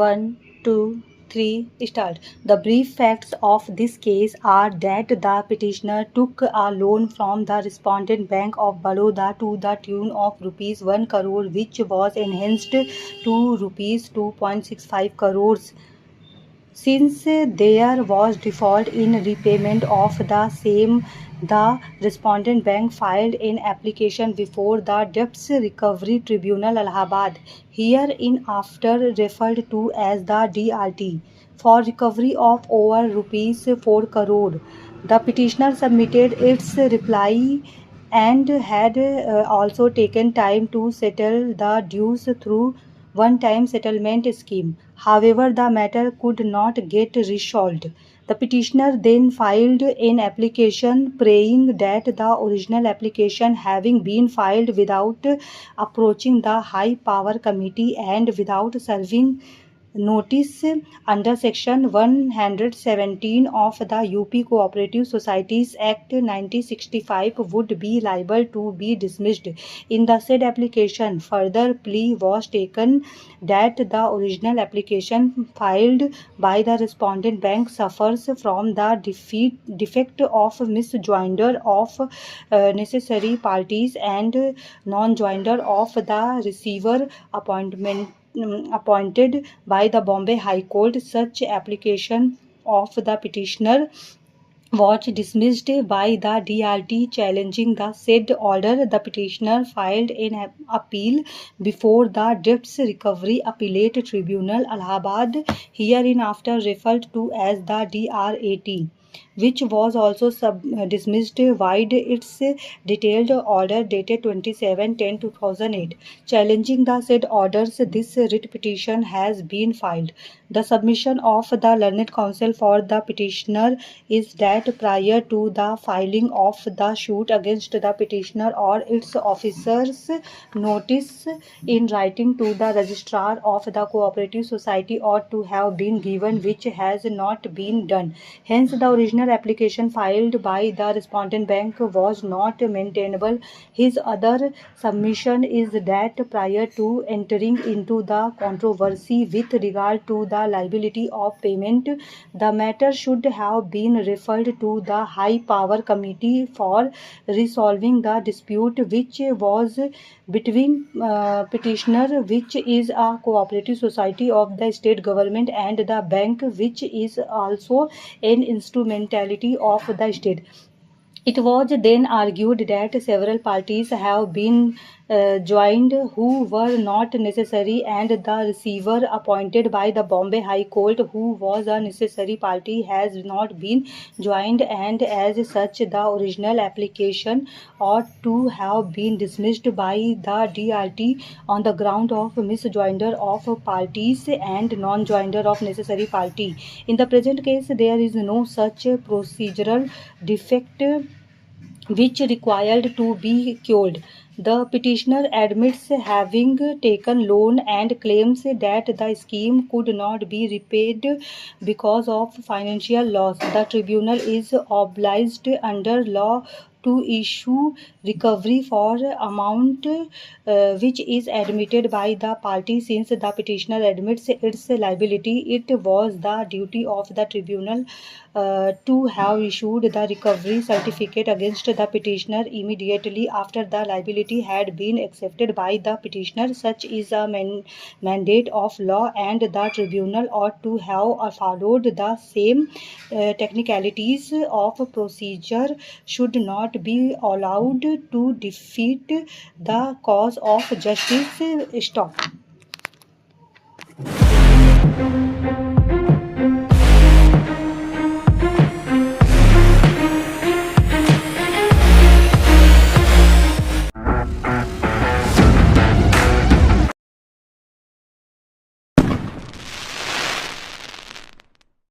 1, 2, 3, start. The brief facts of this case are that the petitioner took a loan from the respondent Bank of Baroda to the tune of rupees 1 crore, which was enhanced to rupees 2.65 crores. Since there was default in repayment of the same, the respondent bank filed an application before the Debts Recovery Tribunal Allahabad, hereinafter referred to as the DRT, for recovery of over rupees 4 crore. The petitioner submitted its reply and had also taken time to settle the dues through one-time settlement scheme. However, the matter could not get resolved. The petitioner then filed an application praying that the original application, having been filed without approaching the High Power Committee and without serving notice under section 117 of the UP Cooperative Societies Act 1965, would be liable to be dismissed. In the said application, further plea was taken that the original application filed by the respondent bank suffers from the defect of misjoinder of necessary parties and non-joinder of the receiver appointed by the Bombay High Court. Such application of the petitioner was dismissed by the DRT. Challenging the said order, the petitioner filed an appeal before the Debts Recovery Appellate Tribunal, Allahabad, hereinafter referred to as the DRAT, which was also dismissed vide its detailed order dated 27/10/2008. Challenging the said orders, this writ petition has been filed. The submission of the learned counsel for the petitioner is that prior to the filing of the suit against the petitioner or its officers, notice in writing to the registrar of the cooperative society ought to have been given, which has not been done. Hence, the original application filed by the respondent bank was not maintainable. His other submission is that prior to entering into the controversy with regard to the liability of payment, the matter should have been referred to the High Power Committee for resolving the dispute, which was between petitioner, which is a cooperative society of the state government, and the bank, which is also an instrumentality of the state. It was then argued that several parties have been joined who were not necessary, and the receiver appointed by the Bombay High Court, who was a necessary party, has not been joined, and as such the original application ought to have been dismissed by the DRT on the ground of misjoinder of parties and non-joinder of necessary party. In the present case, there is no such procedural defect which required to be cured. The petitioner admits having taken loan and claims that the scheme could not be repaid because of financial loss. The tribunal is obliged under law to issue recovery for amount which is admitted by the party. Since the petitioner admits its liability, it was the duty of the tribunal to have issued the recovery certificate against the petitioner immediately after the liability had been accepted by the petitioner. Such is a mandate of law, and the tribunal ought to have followed the same. Technicalities of procedure should not be allowed to defeat the cause of justice. Stop.